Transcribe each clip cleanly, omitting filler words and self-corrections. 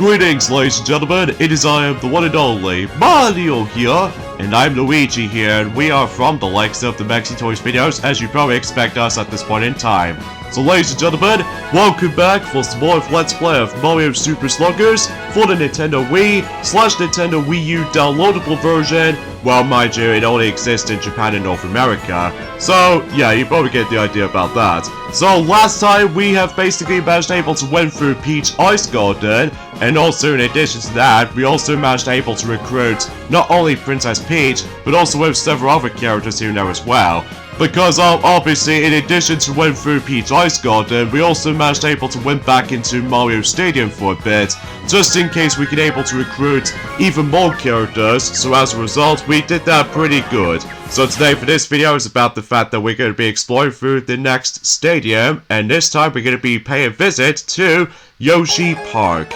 Greetings, ladies and gentlemen, it is I am the one and only Mario here, and I'm Luigi here, and we are from the likes of the Maxi Toys videos, as you probably expect us at this point in time. So ladies and gentlemen, welcome back for some more of Let's Play of Mario Super Sluggers for the Nintendo Wii/Nintendo Wii U downloadable version. Well, mind you, it only exists in Japan and North America. So, yeah, you probably get the idea about that. So, last time we have basically managed able to win through Peach Ice Garden, and also in addition to that, we also managed able to recruit not only Princess Peach, but also with several other characters here and there as well. Because obviously, in addition to win through Peach Ice Garden, we also managed able to win back into Mario Stadium for a bit, just in case we could able to recruit even more characters, so as a result, we did that pretty good. So today for this video is about the fact that we're going to be exploring through the next stadium, and this time we're going to be paying a visit to Yoshi Park.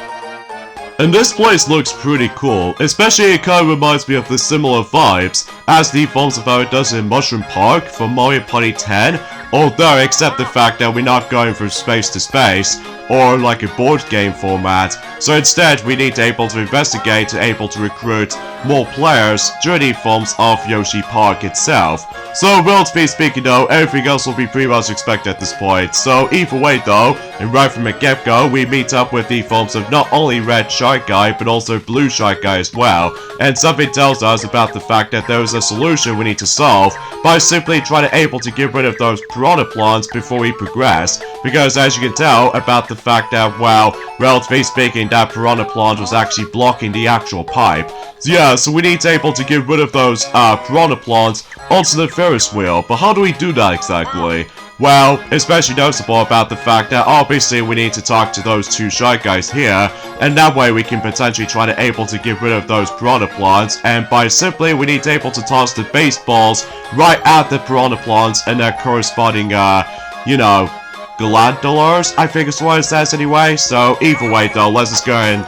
And this place looks pretty cool, especially it kind of reminds me of the similar vibes as the forms of how it does in Mushroom Park from Mario Party 10, although except the fact that we're not going from space to space, or like a board game format, so instead we need to able to investigate to able to recruit more players during the forms of Yoshi Park itself. So relatively speaking though, everything else will be pretty much expected at this point. So either way though, and right from the get-go, we meet up with the forms of not only Red Shy Guy, but also Blue Shy Guy as well. And something tells us about the fact that there is a solution we need to solve by simply trying to able to get rid of those piranha plants before we progress. Because as you can tell about the fact that, well, relatively speaking, that piranha plant was actually blocking the actual pipe. So yeah, so we need to able to get rid of those piranha plants onto the Ferris wheel. But how do we do that exactly? Well, especially noticeable about the fact that obviously we need to talk to those two Shy Guys here, and that way we can potentially try to able to get rid of those piranha plants, and by simply we need to able to toss the baseballs right at the piranha plants and their corresponding, you know, glandulars, I think is what it says anyway. So either way though, let's just go and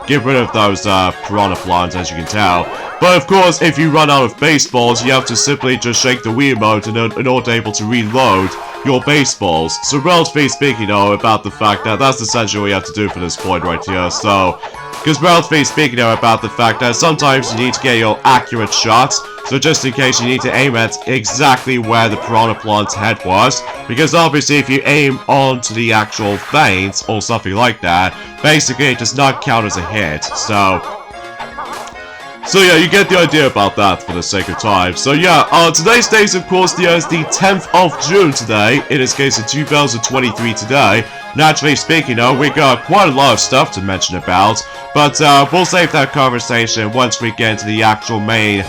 get rid of those piranha plants, as you can tell. But of course, if you run out of baseballs, you have to simply just shake the Wii remote in order to able to reload your baseballs. So relatively speaking though, about the fact that that's essentially what you have to do for this point right here. So, because relatively speaking though, about the fact that sometimes you need to get your accurate shots. So just in case, you need to aim at exactly where the piranha plant's head was, because obviously if you aim onto the actual veins or something like that, basically it does not count as a hit. So yeah, you get the idea about that for the sake of time. So yeah, today's date, of course, is the 10th of June today, in this case in 2023 today. Naturally speaking, though, we got quite a lot of stuff to mention about, but we'll save that conversation once we get into the actual main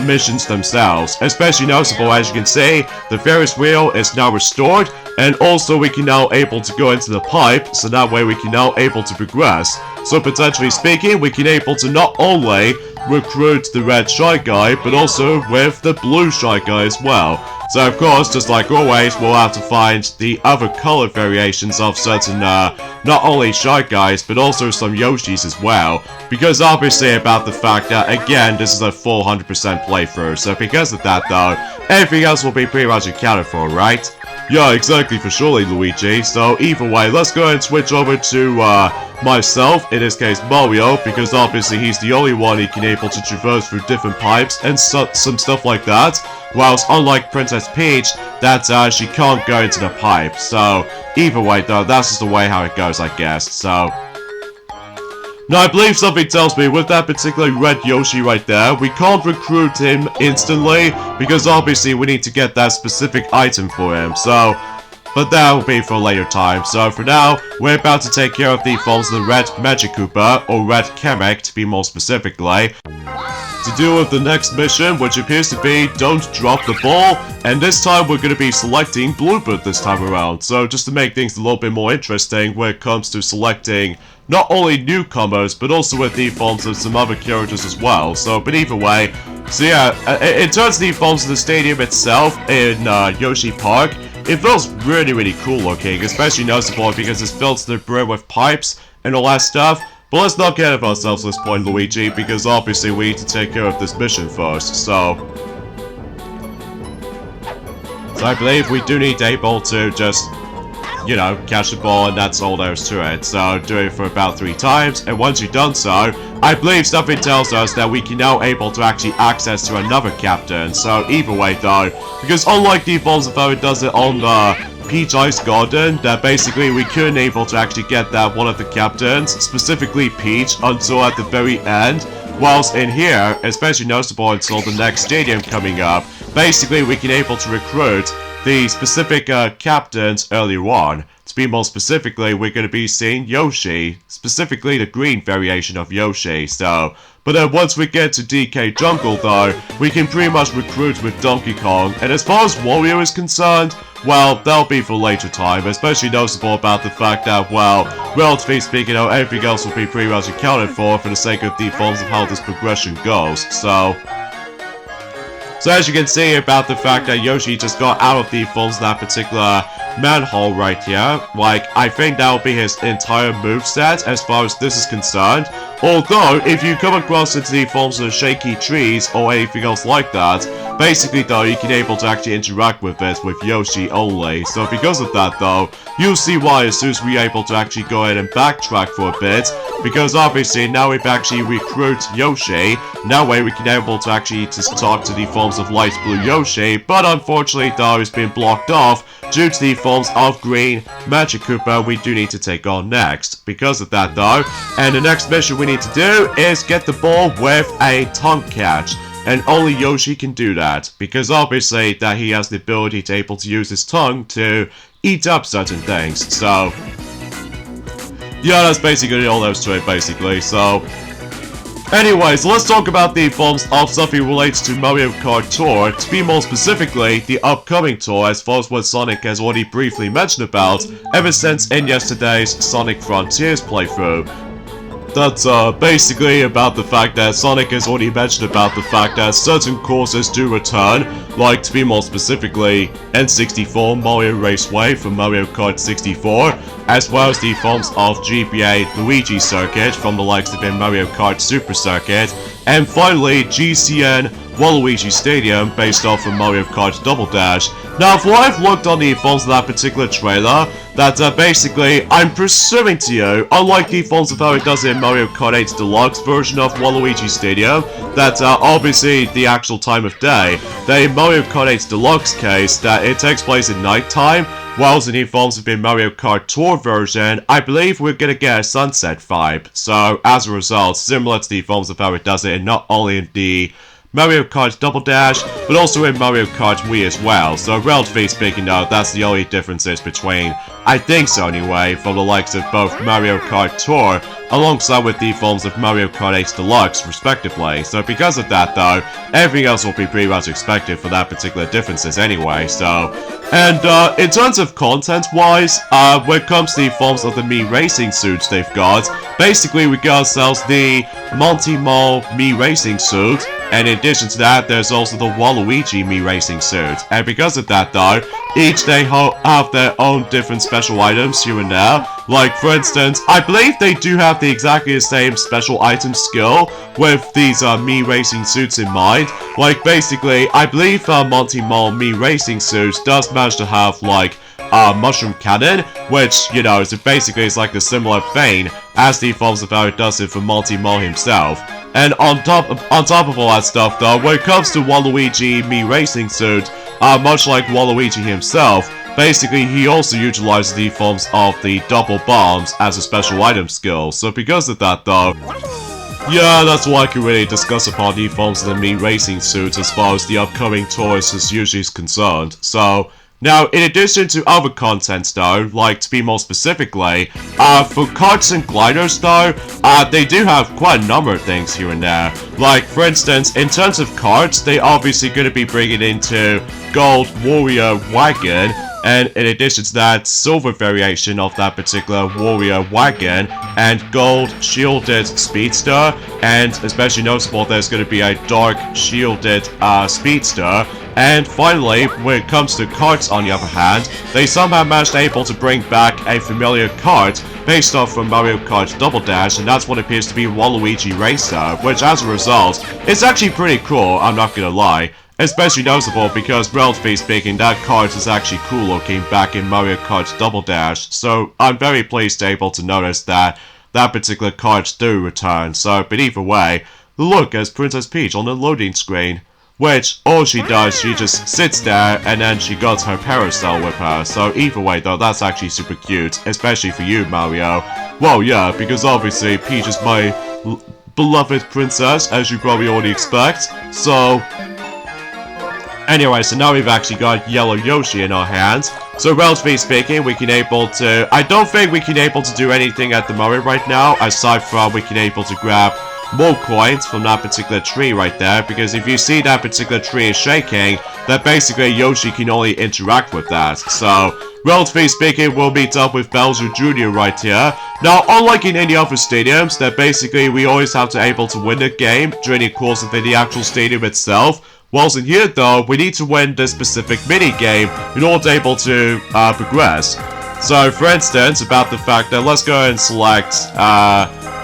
missions themselves. Especially noticeable, as you can see, the Ferris wheel is now restored, and also we can now able to go into the pipe, so that way we can now able to progress. So potentially speaking, we can able to not only recruit the Red Shy Guy, but also with the Blue Shy Guy as well. So of course, just like always, we'll have to find the other color variations of certain, not only Shy Guys, but also some Yoshis as well. Because obviously about the fact that, again, this is a full 100% playthrough, so because of that though, everything else will be pretty much accounted for, right? Yeah, exactly, for surely, Luigi. So either way, let's go and switch over to, myself, in this case Mario, because obviously he's the only one who can able to traverse through different pipes and some stuff like that, whilst unlike Princess Peach, that she can't go into the pipe. So either way though, that's just the way how it goes, I guess. So now I believe something tells me with that particular red Yoshi right there, we can't recruit him instantly, because obviously we need to get that specific item for him. So but that will be for a later time. So for now, we're about to take care of the forms of the Red Magic Koopa, or Red Kamek to be more specifically, to deal with the next mission, which appears to be Don't Drop the Ball, and this time we're going to be selecting Bluebird this time around. So just to make things a little bit more interesting when it comes to selecting not only newcomers, but also with the forms of some other characters as well. So, but either way, so yeah, in terms of the forms of the stadium itself in Yoshi Park, it feels really cool looking, especially noticeable because it's filled to the brim with pipes and all that stuff. But let's not get ahead of ourselves at this point, Luigi, because obviously we need to take care of this mission first. So I believe we do need to able to just you know, catch the ball, and that's all there is to it. So do it for about 3 times, and once you've done so, I believe something tells us that we can now able to actually access to another captain. So either way though, because unlike the forms of how it does it on the Peach Ice Garden, that basically we couldn't able to actually get that one of the captains, specifically Peach, until at the very end. Whilst in here, especially noticeable until the next stadium coming up, basically we can able to recruit the specific captains earlier on. To be more specifically, we're going to be seeing Yoshi, specifically the green variation of Yoshi, so... But then once we get to DK Jungle though, we can pretty much recruit with Donkey Kong, and as far as Wario is concerned, well, that'll be for later time, especially noticeable about the fact that, well, relatively speaking, everything else will be pretty much accounted for the sake of the forms of how this progression goes, so as you can see about the fact that Yoshi just got out of the forms of that particular manhole right here, like, I think that will be his entire moveset as far as this is concerned. Although, if you come across into the forms of shaky trees or anything else like that, basically though, you can able to actually interact with it with Yoshi only. So because of that though, you'll see why as soon as we're able to actually go ahead and backtrack for a bit, because obviously now we've actually recruit Yoshi, that way we can able to actually just talk to the forms of light blue Yoshi, but unfortunately though it's been blocked off due to the forms of green Magic Koopa we do need to take on next. Because of that though, and the next mission we need to do is get the ball with a tongue catch. And only Yoshi can do that, because obviously that he has the ability to able to use his tongue to eat up certain things, so... yeah, that's basically all there is to it, basically, so... Anyways, let's talk about the forms of something related to Mario Kart Tour, to be more specifically, the upcoming tour, as far as what Sonic has already briefly mentioned about, ever since in yesterday's Sonic Frontiers playthrough. That's basically about the fact that Sonic has already mentioned about the fact that certain courses do return, like to be more specifically N64 Mario Raceway from Mario Kart 64, as well as the forms of GBA Luigi Circuit from the likes of Mario Kart Super Circuit, and finally GCN Waluigi Stadium based off of Mario Kart Double Dash. Now, for what I've looked on the forms of that particular trailer, that basically, I'm presuming to you, unlike the forms of how it does in Mario Kart 8 Deluxe version of Waluigi Stadium, that obviously the actual time of day, the Mario Kart 8 Deluxe case, that it takes place at night time, whilst in the forms of the Mario Kart Tour version, I believe we're gonna get a sunset vibe. So, as a result, similar to the forms of how it does it, and not only in the Mario Kart Double Dash, but also in Mario Kart Wii as well. So relatively speaking though, that's the only differences between, I think so anyway, from the likes of both Mario Kart Tour, alongside with the forms of Mario Kart 8 Deluxe, respectively. So because of that though, everything else will be pretty much expected for that particular differences anyway, so... And in terms of content-wise, when it comes to the forms of the Mii Racing suits they've got, basically we got ourselves the Monty Mall Mii Racing suit, and in addition to that, there's also the Waluigi Mii Racing suit. And because of that though, each they have their own different special items here and there. Like for instance, I believe they do have the exactly the same special item skill with these Mii Racing suits in mind. Like basically, I believe Monty Mall Mii Racing suit does manage to have like Mushroom Cannon, which, you know, is basically is like a similar vein as the forms of how it does it for Monty Mall himself. And on top of all that stuff though, when it comes to Waluigi Mii Racing suit, much like Waluigi himself, basically he also utilizes the forms of the double bombs as a special item skill. So because of that though, yeah, that's all I can really discuss upon the forms of the Mii Racing suits as far as the upcoming tours is usually concerned. So, now, in addition to other contents though, like to be more specifically, for carts and gliders though, they do have quite a number of things here and there. Like, for instance, in terms of carts, they obviously going to be bringing into Gold Warrior Wagon, and in addition to that, silver variation of that particular Warrior Wagon, and gold shielded Speedster, and especially noticeable there's going to be a dark shielded Speedster. And finally, when it comes to carts on the other hand, they somehow managed able to bring back a familiar cart based off from Mario Kart Double Dash, and that's what appears to be Waluigi Racer, which as a result, is actually pretty cool, I'm not gonna lie. Especially noticeable because, relatively speaking, that card is actually cool looking back in Mario Kart Double Dash. So I'm very pleased able to notice that that particular cards do return. So, but either way, look as Princess Peach on the loading screen. Which, all she does, she just sits there and then she got her parasol with her. So either way though, that's actually super cute, especially for you, Mario. Well, yeah, because obviously Peach is my beloved princess, as you probably already expect. So, anyway, so now we've actually got Yellow Yoshi in our hands. So relatively speaking, we can able to... I don't think we can able to do anything at the moment right now, aside from we can able to grab more coins from that particular tree right there, because if you see that particular tree is shaking, then basically Yoshi can only interact with that. So, relatively speaking, we'll meet up with Bowser Jr. right here. Now, unlike in any other stadiums, that basically we always have to able to win the game during the course of the actual stadium itself. Whilst in here though, we need to win this specific mini-game in order to able to progress. So, for instance, about the fact that let's go and select,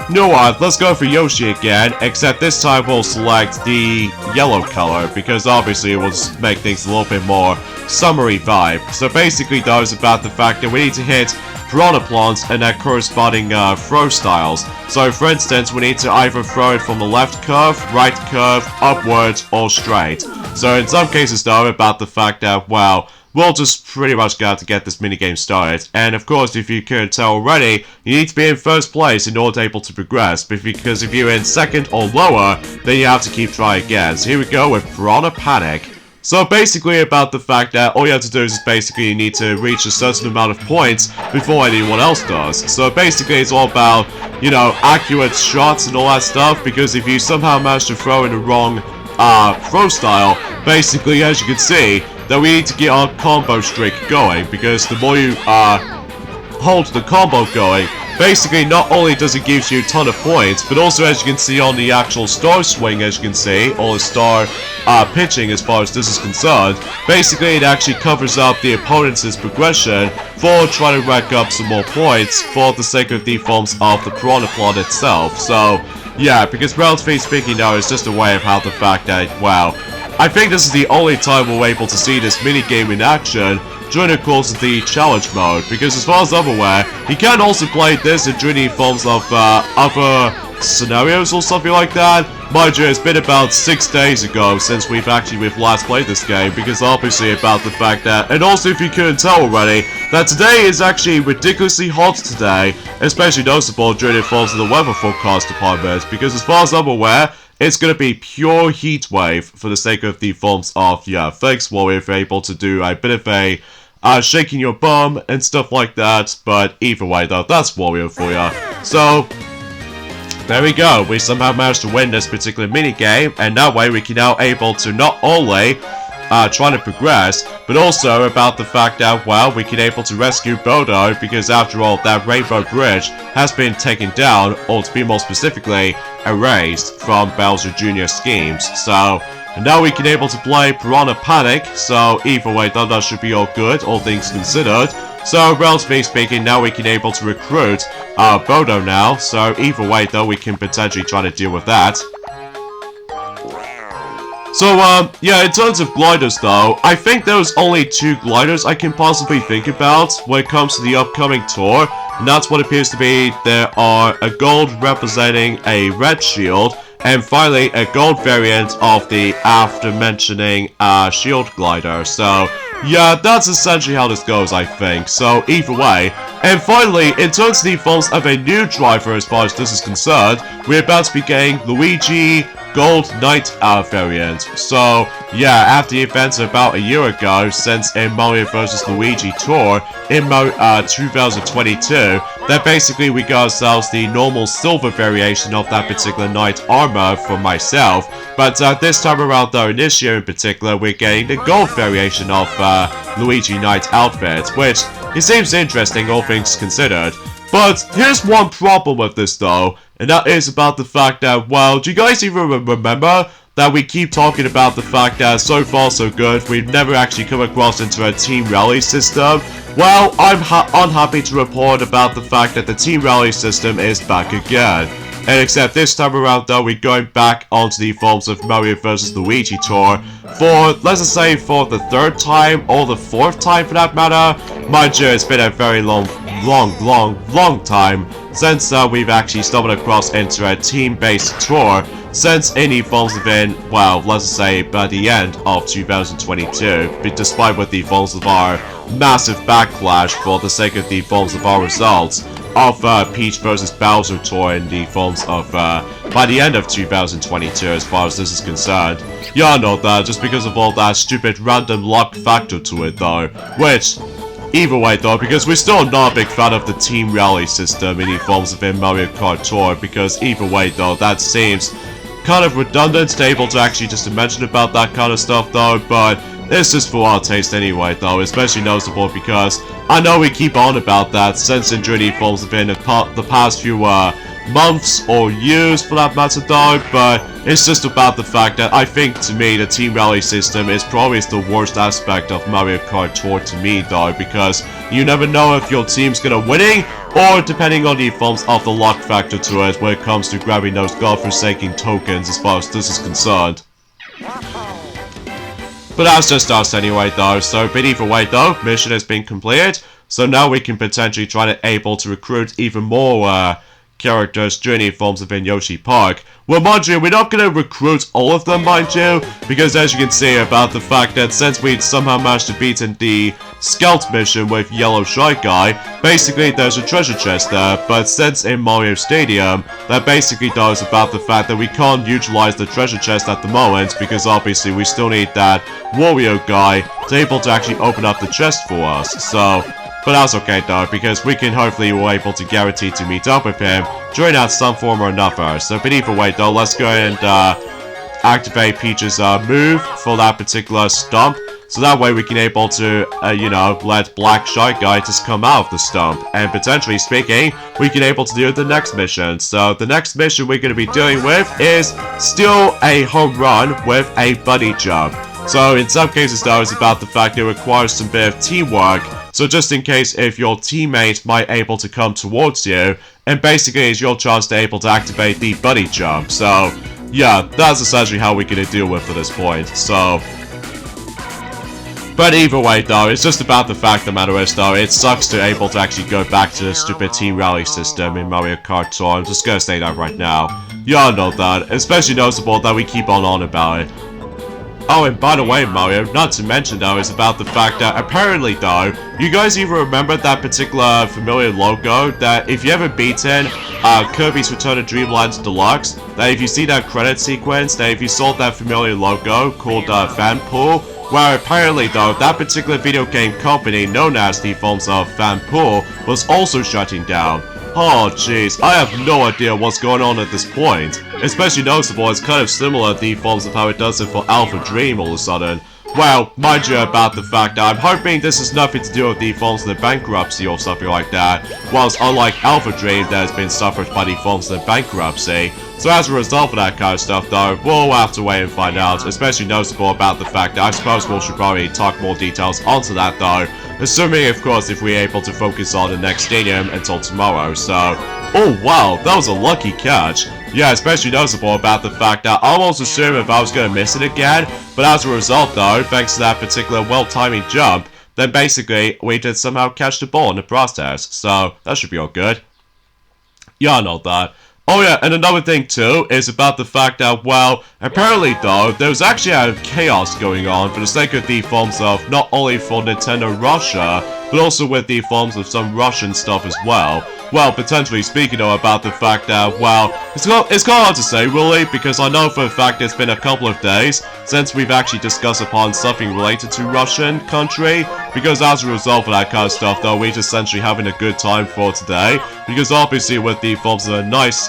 you know what, let's go for Yoshi again, except this time we'll select the yellow color, because obviously it will just make things a little bit more summery vibe. So basically though, it's about the fact that we need to hit piranha plants and their corresponding throw styles. So for instance, we need to either throw it from the left curve, right curve, upwards, or straight. So in some cases though, about the fact that, well, we'll just pretty much got to get this minigame started. And of course, if you couldn't tell already, you need to be in first place in order to able to progress. Because if you're in second or lower, then you have to keep trying again. So here we go with Piranha Panic. So basically about the fact that all you have to do is basically you need to reach a certain amount of points before anyone else does. So basically it's all about, you know, accurate shots and all that stuff. Because if you somehow manage to throw in the wrong throw style, basically as you can see, that we need to get our combo streak going, because the more you hold the combo going, basically not only does it give you a ton of points, but also as you can see on the actual star swing, as you can see, or the star pitching as far as this is concerned, basically it actually covers up the opponent's progression for trying to rack up some more points for the sake of the forms of the piranha plant itself. So yeah, because relatively speaking now, it's just a way of how the fact that, wow, I think this is the only time we're able to see this minigame in action during the course of the challenge mode, because as far as I'm aware, you can also play this in during the forms of other scenarios or something like that. Mind you, it's been about 6 days ago since we've last played this game, because obviously about the fact that, and also if you couldn't tell already, that today is actually ridiculously hot today, especially noticeable during the forms of the weather forecast department, because as far as I'm aware, it's going to be pure heat wave for the sake of the forms of, yeah, thanks Warrior for able to do a bit of a shaking your bum and stuff like that, but either way though, that's Warrior for ya. So, there we go, we somehow managed to win this particular minigame, and that way we can now able to not only trying to progress, but also about the fact that, well, we can able to rescue Bodo, because after all, that Rainbow Bridge has been taken down, or to be more specifically, erased from Bowser Jr. schemes. So, and now we can able to play Piranha Panic, so either way, that should be all good, all things considered. So, relatively speaking, now we can able to recruit Bodo now, so either way, though, we can potentially try to deal with that. So, yeah, in terms of gliders, though, I think there's only 2 gliders I can possibly think about when it comes to the upcoming tour, and that's what appears to be. There are a gold representing a red shield, and finally, a gold variant of the after-mentioning shield glider. So, yeah, that's essentially how this goes, I think. So, either way. And finally, in terms of the forms of a new driver as far as this is concerned, we're about to be getting Luigi Gold Knight variant. So, yeah, after the events about a year ago, since in Mario vs. Luigi Tour in 2022, that basically we got ourselves the normal silver variation of that particular knight armor for myself. But this time around though, in this year in particular, we're getting the gold variation of Luigi Knight outfit, which it seems interesting all things considered. But here's one problem with this though, and that is about the fact that, well, do you guys even remember that we keep talking about the fact that so far so good, we've never actually come across into a team rally system? Well, I'm unhappy to report about the fact that the team rally system is back again. And except this time around though, we're going back onto the forms of Mario vs. Luigi tour for, let's just say, for the 3rd time or the 4th time for that matter. Mind you, it's been a very long time since we've actually stumbled across into a team-based tour since any forms have been, well, let's say by the end of 2022, despite with the forms of our massive backlash for the sake of the forms of our results of Peach vs. Bowser tour in the forms of by the end of 2022 as far as this is concerned. Yeah, I know that, just because of all that stupid random luck factor to it though, which either way though, because we're still not a big fan of the team rally system in the forms of Mario Kart Tour, because either way though, that seems kind of redundant to able to actually just to mention about that kind of stuff though, but it's just for our taste anyway though, especially noticeable because I know we keep on about that since during the forms of the past few months or years for that matter though, but it's just about the fact that I think to me the team rally system is probably the worst aspect of Mario Kart Tour to me though, because you never know if your team's gonna winning or depending on the forms of the luck factor to it when it comes to grabbing those godforsaken tokens as far as this is concerned. But that's just us anyway though, so but either way though, mission has been completed, so now we can potentially try to able to recruit even more characters during the forms of Yoshi Park. Well, mind you, we're not going to recruit all of them, mind you, because as you can see about the fact that since we somehow managed to beat in the Scout mission with Yellow Shy Guy, basically there's a treasure chest there, but since in Mario Stadium, that basically does about the fact that we can't utilize the treasure chest at the moment, because obviously we still need that Wario guy to able to actually open up the chest for us, so but that's okay though, because we can hopefully be able to guarantee to meet up with him during that some form or another. So but either way though, let's go and activate Peach's move for that particular stump. So that way we can able to, you know, let Black Shy Guy just come out of the stump. And potentially speaking, we can able to do the next mission. So the next mission we're going to be doing with is still a home run with a buddy jump. So in some cases though, it's about the fact that it requires some bit of teamwork. So just in case if your teammate might able to come towards you, and basically it's your chance to able to activate the buddy jump. So yeah, that's essentially how we're going to deal with at this point. So but either way though, it's just about the fact the matter is though, it sucks to able to actually go back to the stupid team rally system in Mario Kart Tour. I'm just gonna say that right now. Y'all know that, especially noticeable that we keep on about it. Oh, and by the way, Mario, not to mention though, is about the fact that apparently though, you guys even remember that particular familiar logo that if you ever beaten Kirby's Return to Dreamland Deluxe, that if you see that credit sequence, that if you saw that familiar logo called Fanpool, where apparently though, that particular video game company known as the forms of Fanpool was also shutting down. Oh jeez, I have no idea what's going on at this point. Especially noticeable, it's kind of similar to the forms of how it does it for Alpha Dream all of a sudden. Well, mind you about the fact that I'm hoping this has nothing to do with the forms of the bankruptcy or something like that, whilst unlike Alpha Dream that has been suffered by the forms of the bankruptcy. So as a result of that kind of stuff though, we'll have to wait and find out, especially noticeable about the fact that I suppose we should probably talk more details onto that though, assuming of course if we're able to focus on the next stadium until tomorrow, so oh wow, that was a lucky catch. Yeah, especially noticeable about the fact that I almost assumed if I was going to miss it again, but as a result though, thanks to that particular well-timing jump, then basically we did somehow catch the ball in the process, so that should be all good. Yeah, I know that. Oh yeah, and another thing too is about the fact that, well, apparently though, there's actually a chaos going on for the sake of the forms of not only for Nintendo Russia, but also with the forms of some Russian stuff as well. Well, potentially speaking though about the fact that, well, it's kind of hard to say really, because I know for a fact it's been a couple of days since we've actually discussed upon something related to Russian country, because as a result of that kind of stuff though, we're just essentially having a good time for today, because obviously with the forms of a nice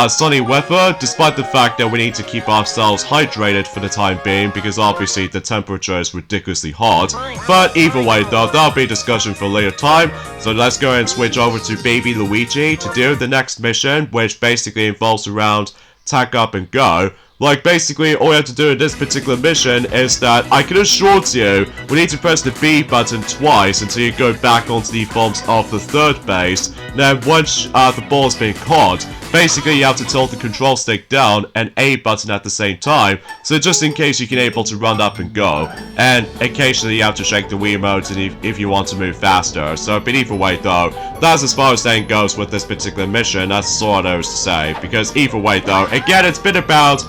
sunny weather, despite the fact that we need to keep ourselves hydrated for the time being, because obviously the temperature is ridiculously hot. But either way though, that'll be a discussion for a later time, so let's go and switch over to Baby Luigi to do the next mission, which basically involves around tack up and go. Like, basically, all you have to do in this particular mission is that, I can assure you, we need to press the B button twice until you go back onto the forms of the third base. Then, once the ball's been caught, basically you have to tilt the control stick down and A button at the same time, so just in case you can able to run up and go, and occasionally you have to shake the Wiimotes if you want to move faster. So, but either way though, that's as far as saying goes with this particular mission. That's all there is to say, because either way though, again, it's been about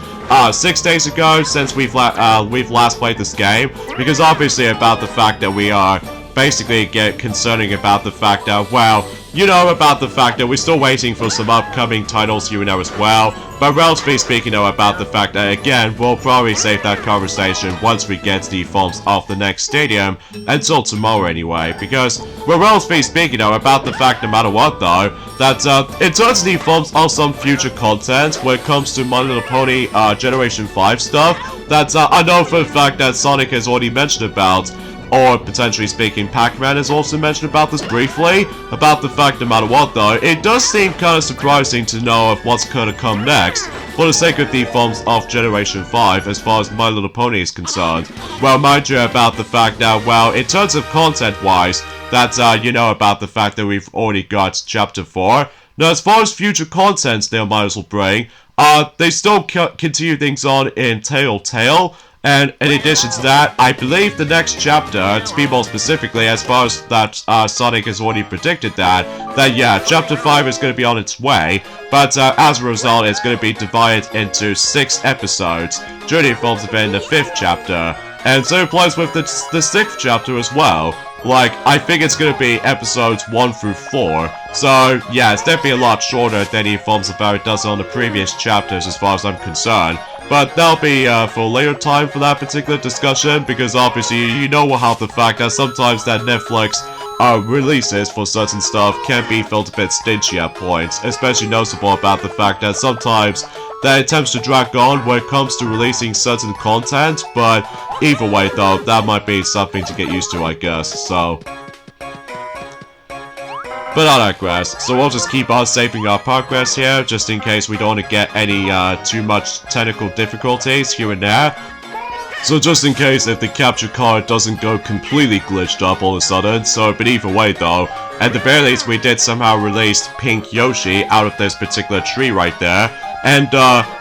6 days ago since we've last played this game, because obviously about the fact that we are basically concerning about the fact that, well, you know, about the fact that we're still waiting for some upcoming titles here and there as well. But relatively speaking though, about the fact that, again, we'll probably save that conversation once we get the forms of the next stadium until tomorrow anyway. Because, well, relatively speaking though, about the fact no matter what though, that in terms of the forms of some future content when it comes to My Little Pony Generation 5 stuff, that I know for a fact that Sonic has already mentioned about, or potentially speaking, Pac-Man has also mentioned about this briefly, about the fact no matter what though, it does seem kind of surprising to know of what's gonna come next, for the sake of the forms of Generation 5 as far as My Little Pony is concerned. Well, mind you about the fact that, well, in terms of content-wise, that, you know about the fact that we've already got Chapter 4. Now, as far as future content they might as well bring, they still continue things on in Telltale. And in addition to that, I believe the next chapter, to be more specifically, as far as that Sonic has already predicted that yeah, Chapter 5 is going to be on its way, but as a result, it's going to be divided into 6 episodes, during the forms of in the 5th chapter, and so it applies with the 6th chapter as well. Like, I think it's going to be episodes 1 through 4, so yeah, it's definitely a lot shorter than the forms of how it does on the previous chapters as far as I'm concerned. But that'll be for a later time for that particular discussion, because obviously you know how the fact that sometimes that Netflix releases for certain stuff can be felt a bit stingy at points, especially noticeable about the fact that sometimes that it tends to drag on when it comes to releasing certain content, but either way though, that might be something to get used to, I guess, so. But I digress, so we'll just keep on saving our progress here, just in case we don't want to get any too much technical difficulties here and there. So just in case if the capture card doesn't go completely glitched up all of a sudden, so but either way though, at the very least we did somehow release Pink Yoshi out of this particular tree right there. And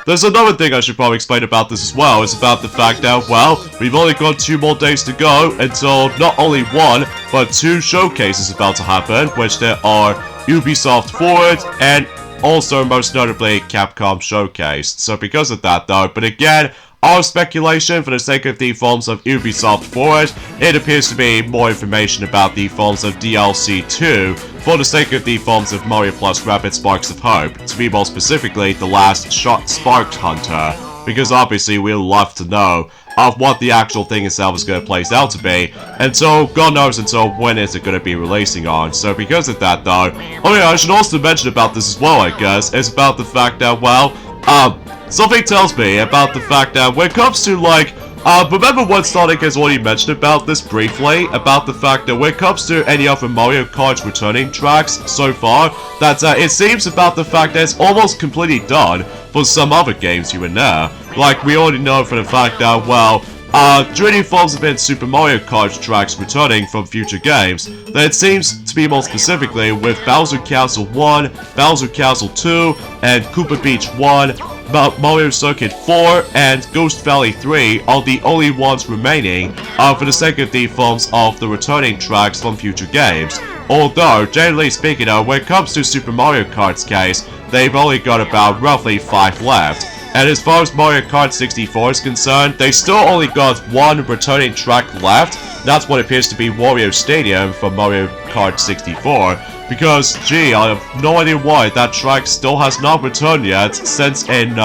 there's another thing I should probably explain about this as well, is about the fact that, well, we've only got 2 more days to go until not only 1, but 2 showcases about to happen, which there are Ubisoft Forward and also most notably Capcom Showcase. So because of that though, but again, our speculation for the sake of the forms of Ubisoft Forward, it appears to be more information about the forms of DLC 2 for the sake of the forms of Mario Plus Rabbids Sparks of Hope, to be more specifically the last shot Sparked Hunter, because obviously we'd love to know of what the actual thing itself is going to place out to be, and so God knows until when is it going to be releasing on. So because of that though, oh yeah, I should also mention about this as well, I guess, is about the fact that, well, something tells me about the fact that when it comes to, like, remember what Sonic has already mentioned about this briefly, about the fact that when it comes to any other Mario Kart returning tracks so far, that it seems about the fact that it's almost completely done for some other games here and there. Like, we already know for the fact that, well, during the forms of Super Mario Kart tracks returning from future games, that it seems to be more specifically with Bowser Castle 1, Bowser Castle 2, and Koopa Beach 1, Mario Circuit 4, and Ghost Valley 3 are the only ones remaining for the sake of the forms of the returning tracks from future games. Although, generally speaking, when it comes to Super Mario Kart's case, they've only got about roughly 5 left. And as far as Mario Kart 64 is concerned, they still only got 1 returning track left. That's what appears to be Wario Stadium from Mario Kart 64. Because, gee, I have no idea why that track still has not returned yet since in,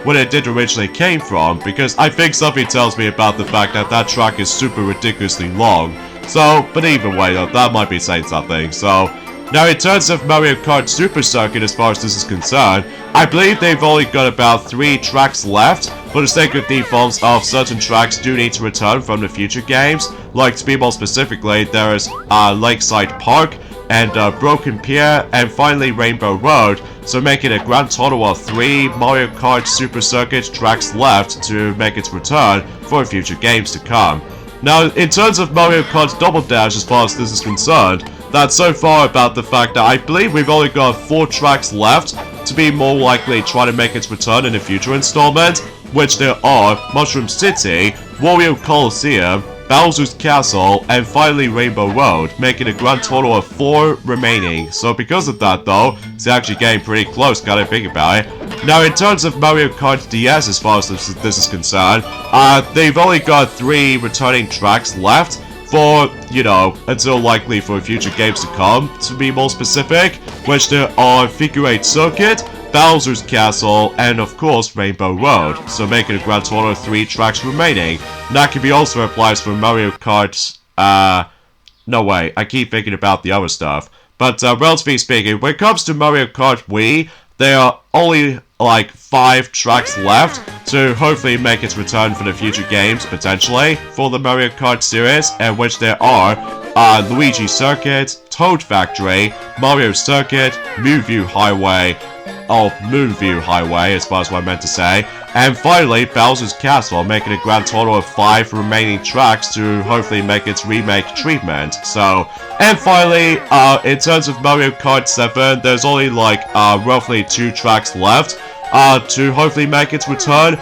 when it did originally came from. Because I think something tells me about the fact that that track is super ridiculously long. So, but either way though, that might be saying something. So, now in terms of Mario Kart Super Circuit as far as this is concerned, I believe they've only got about 3 tracks left. For the sake of defaults of certain tracks do need to return from the future games. Like, to be more specifically, there is Lakeside Park, and Broken Pier, and finally Rainbow Road, so making a grand total of 3 Mario Kart Super Circuit tracks left to make its return for future games to come. Now, in terms of Mario Kart Double Dash as far as this is concerned, that's so far about the fact that I believe we've only got 4 tracks left to be more likely try to make its return in a future installment, which there are Mushroom City, Wario Coliseum, Bowser's Castle, and finally Rainbow Road, making a grand total of 4 remaining. So because of that though, it's actually getting pretty close, gotta think about it. Now in terms of Mario Kart DS, as far as this is concerned, they've only got 3 returning tracks left for, you know, until likely for future games to come, to be more specific, which there are Figure 8 Circuit, Bowser's Castle, and of course Rainbow Road, so making a grand total of 3 tracks remaining. And that can be also applies for Mario Kart, no way, I keep thinking about the other stuff. But relatively speaking, when it comes to Mario Kart Wii, there are only like 5 tracks left to hopefully make its return for the future games, potentially, for the Mario Kart series, in which there are Luigi Circuit, Toad Factory, Mario Circuit, Moonview Highway, Moonview Highway, as far as what I meant to say, and finally Bowser's Castle, making a grand total of 5 remaining tracks to hopefully make its remake treatment. So, and finally, in terms of Mario Kart 7, there's only like roughly 2 tracks left to hopefully make its return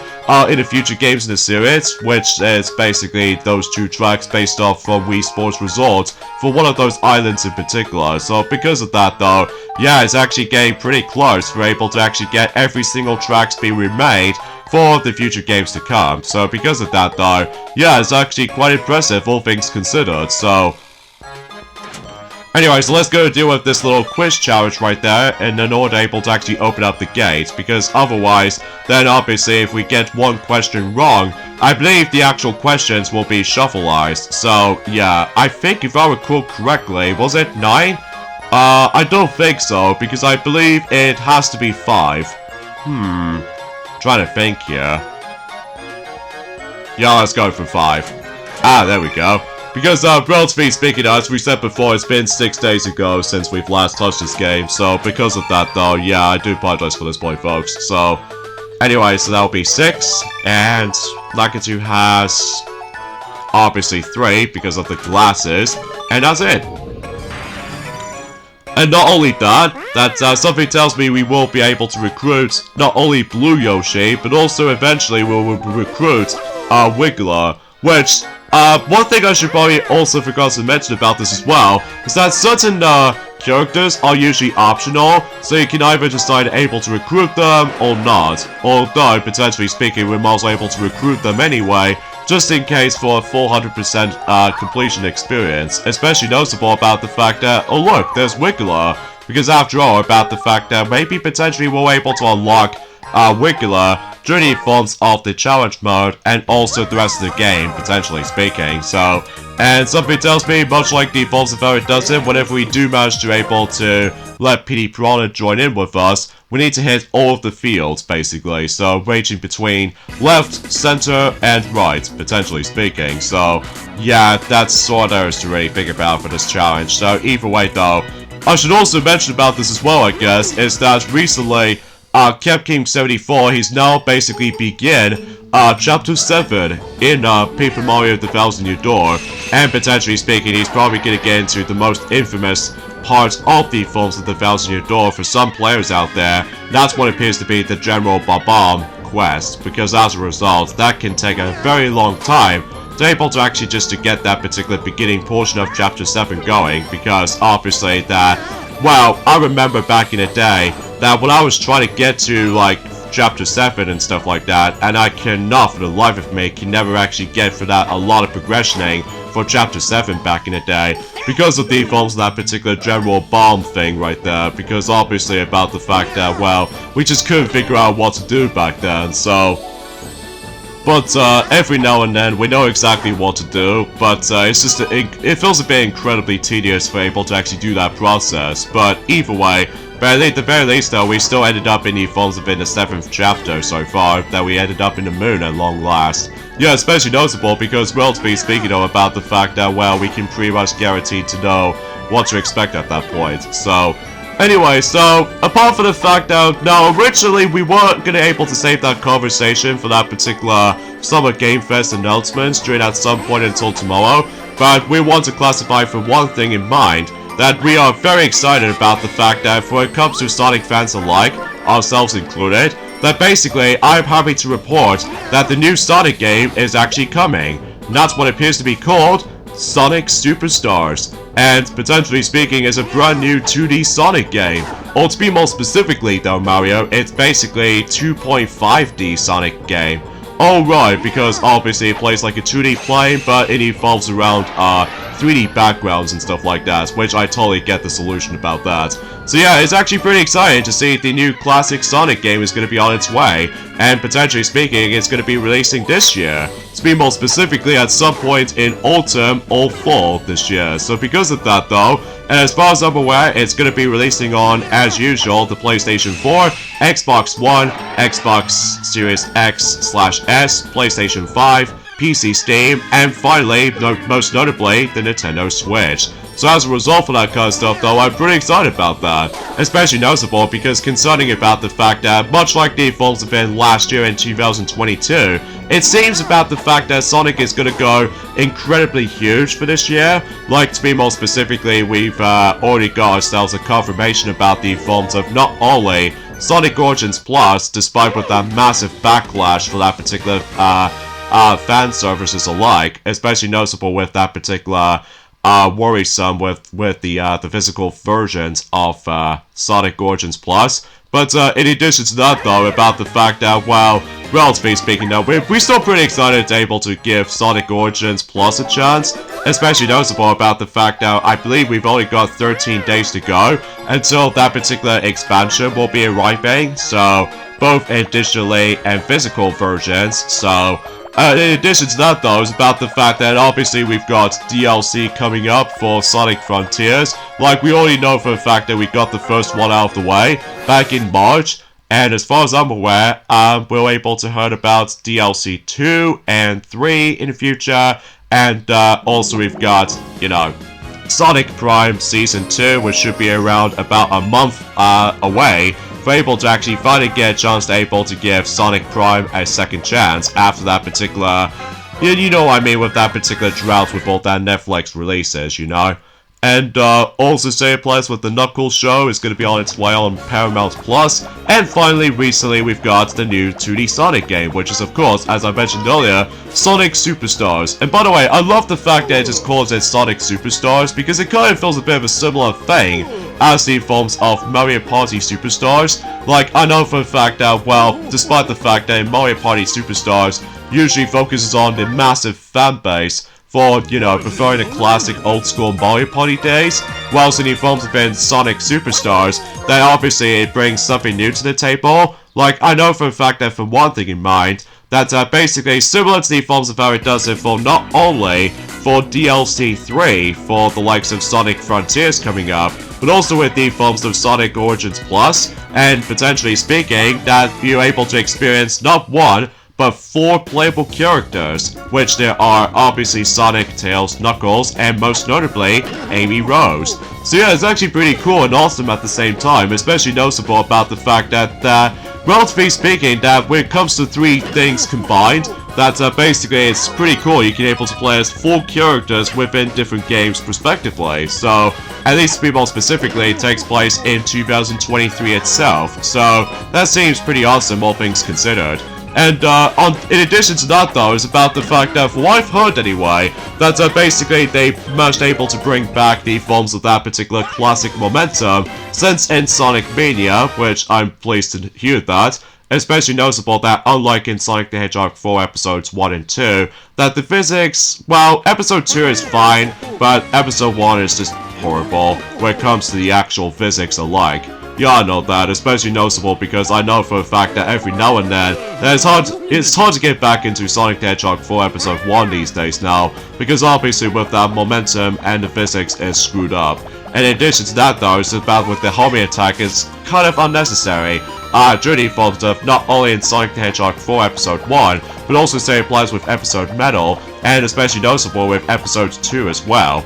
in the future games in the series, which is basically those 2 tracks based off from Wii Sports Resort for one of those islands in particular. So because of that though, yeah, it's actually getting pretty close. We're able to actually get every single tracks being remade for the future games to come. So because of that though, yeah, it's actually quite impressive, all things considered. So anyway, so let's go deal with this little quiz challenge right there, and in order able to actually open up the gate, because otherwise, then obviously if we get one question wrong, I believe the actual questions will be shuffleized. So yeah, I think if I recall correctly, was it 9? I don't think so, because I believe it has to be 5. Trying to think here. Yeah, let's go for 5. Ah, there we go. Because, relatively speaking, as we said before, it's been 6 days ago since we've last touched this game, so because of that, though, yeah, I do apologize for this point, folks. So, anyway, so that'll be 6, and Lakitu has, obviously, 3, because of the glasses, and that's it. And not only that, something tells me we will be able to recruit not only Blue Yoshi, but also eventually we'll recruit, Wiggler, which, one thing I should probably also forgot to mention about this as well, is that certain, characters are usually optional, so you can either decide able to recruit them or not. Although, potentially speaking, we're also able to recruit them anyway, just in case for a 400% completion experience. Especially noticeable about the fact that, oh look, there's Wiggler. Because after all, about the fact that maybe potentially we're able to unlock Wiggler during the forms of the challenge mode and also the rest of the game, potentially speaking. So, and something tells me, much like the forms of how it does it, whenever we do manage to able to let PD Piranha join in with us, we need to hit all of the fields, basically. So, ranging between left, center, and right, potentially speaking. So, yeah, that's sort of to really think about for this challenge. So, either way though, I should also mention about this as well, I guess, is that recently, Kept King 74, he's now basically begin Chapter 7 in Paper Mario The Thousand Year Door, and potentially speaking, he's probably gonna get into the most infamous parts of the films of The Thousand Year Door for some players out there. That's what appears to be the General Bob-omb quest, because as a result, that can take a very long time to able to actually just to get that particular beginning portion of Chapter 7 going, because obviously that, well, I remember back in the day that when I was trying to get to, like, Chapter 7 and stuff like that, and I cannot for the life of me can never actually get for that a lot of progressioning for Chapter 7 back in the day, because of the forms of that particular General Bomb thing right there, because obviously about the fact that, well, we just couldn't figure out what to do back then, so... But, every now and then, we know exactly what to do, but, it's just, it feels a bit incredibly tedious for able to actually do that process, but either way, but at the very least though, we still ended up in the forms of in the 7th chapter so far, that we ended up in the moon at long last. Yeah, especially noticeable because, relatively speaking though, about the fact that, well, we can pretty much guarantee to know what to expect at that point, so... Anyway, so, apart from the fact that, now, originally we weren't gonna able to save that conversation for that particular Summer Game Fest announcements during at some point until tomorrow, but we want to classify for one thing in mind, that we are very excited about the fact that when it comes to Sonic fans alike, ourselves included, that basically I'm happy to report that the new Sonic game is actually coming. And that's what appears to be called Sonic Superstars. And potentially speaking, is a brand new 2D Sonic game. Or to be more specifically though, Mario, it's basically 2.5D Sonic game. Oh right, because obviously it plays like a 2D plane, but it evolves around 3D backgrounds and stuff like that, which I totally get the solution about that. So yeah, it's actually pretty exciting to see the new classic Sonic game is going to be on its way, and potentially speaking, it's going to be releasing this year. To be more specifically, at some point in autumn or fall this year. So because of that though, and as far as I'm aware, it's going to be releasing on, as usual, the PlayStation 4, Xbox One, Xbox Series X/S, PlayStation 5, PC Steam, and finally, most notably, the Nintendo Switch. So as a result of that kind of stuff though, I'm pretty excited about that. Especially noticeable because concerning about the fact that, much like the Evolves event last year in 2022, it seems about the fact that Sonic is going to go incredibly huge for this year. Like, to be more specifically, we've already got ourselves a confirmation about the Evolves of not only Sonic Origins Plus, despite with that massive backlash for that particular fan services alike, especially noticeable with that particular worrisome with the physical versions of Sonic Origins Plus. But in addition to that though, about the fact that, well, relatively speaking though, we're still pretty excited to able to give Sonic Origins Plus a chance. Especially noticeable about the fact that I believe we've only got 13 days to go until that particular expansion will be arriving. So, both digitally and physical versions. So, in addition to that though, is about the fact that obviously we've got DLC coming up for Sonic Frontiers. Like, we already know for a fact that we got the first one out of the way back in March. And as far as I'm aware, we're able to hear about DLC 2 and 3 in the future. And also we've got, you know, Sonic Prime Season 2, which should be around about a month away. For able to actually finally get a chance to able to give Sonic Prime a second chance after that particular, you know what I mean, with that particular drought with all that Netflix releases, you know. And also same place with the Knuckles show is going to be on its way on Paramount Plus. And finally, recently we've got the new 2D Sonic game, which is of course, as I mentioned earlier, Sonic Superstars. And by the way, I love the fact that it just calls it Sonic Superstars because it kind of feels a bit of a similar thing as the forms of Mario Party Superstars. Like, I know for a fact that, well, despite the fact that Mario Party Superstars usually focuses on the massive fan base for, you know, preferring the classic old-school Mario Party days, whilst in the forms of Sonic Superstars, then obviously it brings something new to the table. Like, I know for a fact that for one thing in mind, that basically similar to the forms of how it does it for not only for DLC 3 for the likes of Sonic Frontiers coming up, but also with the forms of Sonic Origins Plus, and potentially speaking, that you're able to experience not one, but 4 playable characters, which there are obviously Sonic, Tails, Knuckles, and most notably, Amy Rose. So yeah, it's actually pretty cool and awesome at the same time, especially noticeable about the fact that, relatively speaking, that when it comes to 3 things combined, that basically it's pretty cool. You can able to play as 4 characters within different games respectively. So, at least to be more specifically, it takes place in 2023 itself. So, that seems pretty awesome, all things considered. And in addition to that though, is about the fact that, from what I've heard anyway, that basically they've managed able to bring back the forms of that particular classic momentum since in Sonic Mania, which I'm pleased to hear that. Especially noticeable that, unlike in Sonic the Hedgehog 4 episodes 1 and 2, that the physics, well, episode 2 is fine, but episode 1 is just horrible when it comes to the actual physics alike. Yeah, I know that, especially noticeable because I know for a fact that every now and then, it's hard to get back into Sonic the Hedgehog 4 episode 1 these days now, because obviously with that momentum and the physics is screwed up. And in addition to that though, it's about with the homing attack is kind of unnecessary. During the forms of not only in Sonic the Hedgehog 4 episode 1, but also say applies with episode Metal, and especially noticeable with episode 2 as well.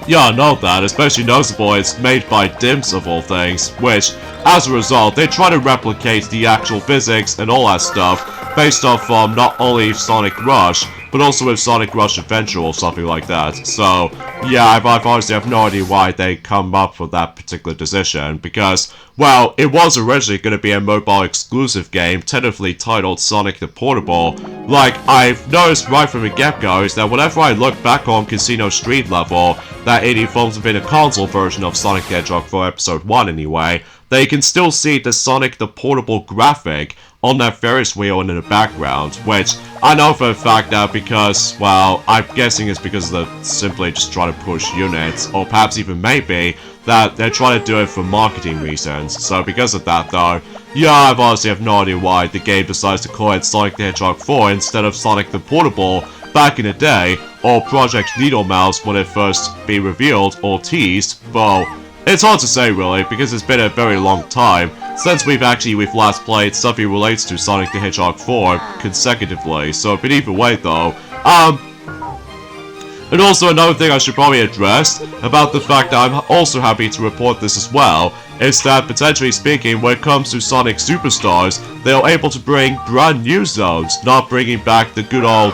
Yeah, I know that, especially noticeable it's made by Dims of all things, which, as a result, they try to replicate the actual physics and all that stuff based off from not only Sonic Rush, but also with Sonic Rush Adventure or something like that. So, yeah, I honestly have no idea why they come up with that particular decision, because, well, it was originally going to be a mobile exclusive game, tentatively titled Sonic the Portable. Like, I've noticed right from the get-go is that whenever I look back on Casino Street level, that it evolves within a console version of Sonic the Hedgehog 4 Episode 1 anyway, that you can still see the Sonic the Portable graphic on that Ferris wheel in the background, which I know for a fact that because, well, I'm guessing it's because they're simply just trying to push units, or perhaps even maybe that they're trying to do it for marketing reasons. So because of that though, yeah, I honestly have no idea why the game decides to call it Sonic the Hedgehog 4 instead of Sonic the Portable back in the day, or Project Needle Mouse when it first be revealed or teased. Well, it's hard to say really, because it's been a very long time since we've last played something relates to Sonic the Hedgehog 4 consecutively, so but either way though, and also another thing I should probably address about the fact that I'm also happy to report this as well, is that potentially speaking, when it comes to Sonic Superstars, they are able to bring brand new zones, not bringing back the good old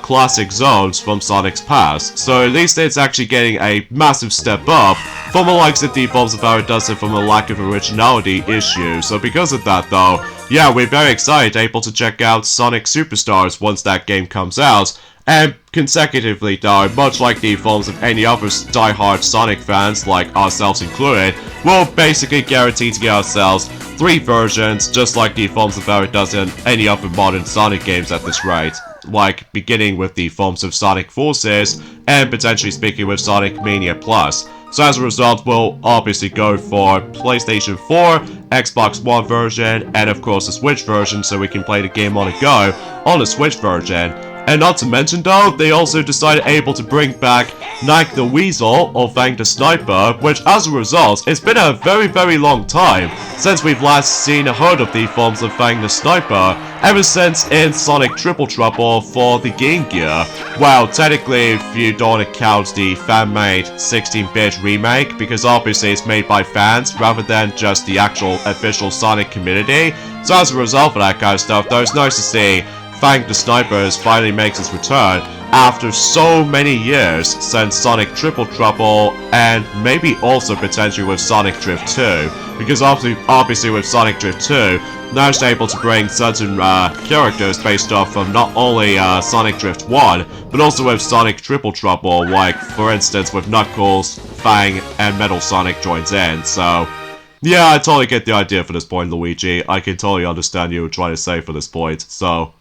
classic zones from Sonic's past. So at least it's actually getting a massive step up from the likes of defaults of how it does it from a lack of originality issue. So because of that though, yeah, we're very excited able to check out Sonic Superstars once that game comes out. And consecutively though, much like the forms of any other die-hard Sonic fans, like ourselves included, we'll basically guarantee to get ourselves 3 versions, just like the forms of how it does in any other modern Sonic games at this rate. Like, beginning with the forms of Sonic Forces, and potentially speaking with Sonic Mania Plus. So as a result, we'll obviously go for PlayStation 4, Xbox One version, and of course the Switch version, so we can play the game on the go on the Switch version. And not to mention though, they also decided able to bring back Nike the Weasel or Fang the Sniper, which as a result, it's been a very long time since we've last seen or heard of the forms of Fang the Sniper, ever since in Sonic Triple Trouble for the Game Gear. Well, technically if you don't account the fan-made 16-bit remake, because obviously it's made by fans rather than just the actual official Sonic community. So as a result of that kind of stuff, though, it's nice to see Fang the Sniper finally makes its return after so many years since Sonic Triple Trouble, and maybe also potentially with Sonic Drift 2, because obviously with Sonic Drift 2, now it's able to bring certain characters based off of not only Sonic Drift 1, but also with Sonic Triple Trouble, like for instance with Knuckles, Fang, and Metal Sonic joins in. So yeah, I totally get the idea for this point, Luigi. I can totally understand you were trying to say for this point, so.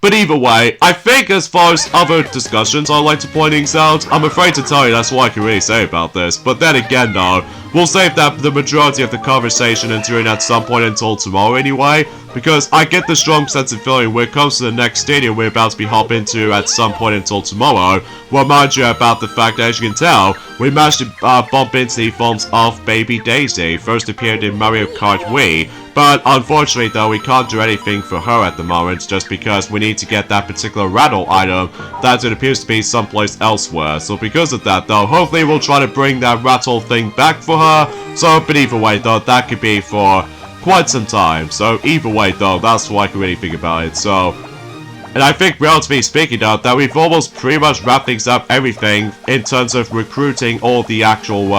But either way, I think as far as other discussions I'd like to point things out, I'm afraid to tell you that's all I can really say about this. But then again though, we'll save that the majority of the conversation and doing at some point until tomorrow anyway, because I get the strong sense of feeling when it comes to the next stadium we're about to be hop into at some point until tomorrow, we'll remind you about the fact that, as you can tell, we managed to bump into the forms of Baby Daisy, first appeared in Mario Kart Wii. But unfortunately though, we can't do anything for her at the moment, just because we need to get that particular rattle item that it appears to be someplace elsewhere. So because of that though, hopefully we'll try to bring that rattle thing back for her. So, but either way though, that could be for quite some time. So either way though, that's what I can really think about it. So, and I think relatively speaking though, that we've almost pretty much wrapped things up everything in terms of recruiting all the actual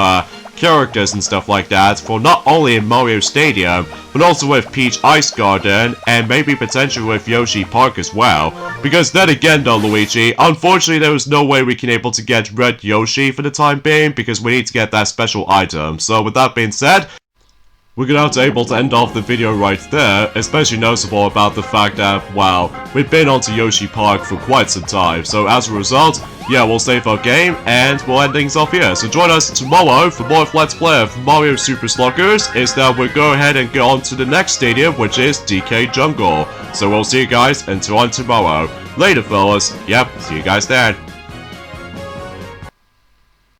characters and stuff like that for not only in Mario Stadium, but also with Peach Ice Garden, and maybe potentially with Yoshi Park as well. Because then again though, Luigi, unfortunately there was no way we can able to get Red Yoshi for the time being, because we need to get that special item. So with that being said, we're gonna have to able to end off the video right there, especially noticeable about the fact that, wow, we've been onto Yoshi Park for quite some time. So as a result, yeah, we'll save our game, and we'll end things off here. So join us tomorrow for more of Let's Play of Mario Super Sluggers. Is that we'll go ahead and go on to the next stadium, which is DK Jungle. So we'll see you guys until on tomorrow. Later, fellas. Yep, see you guys then.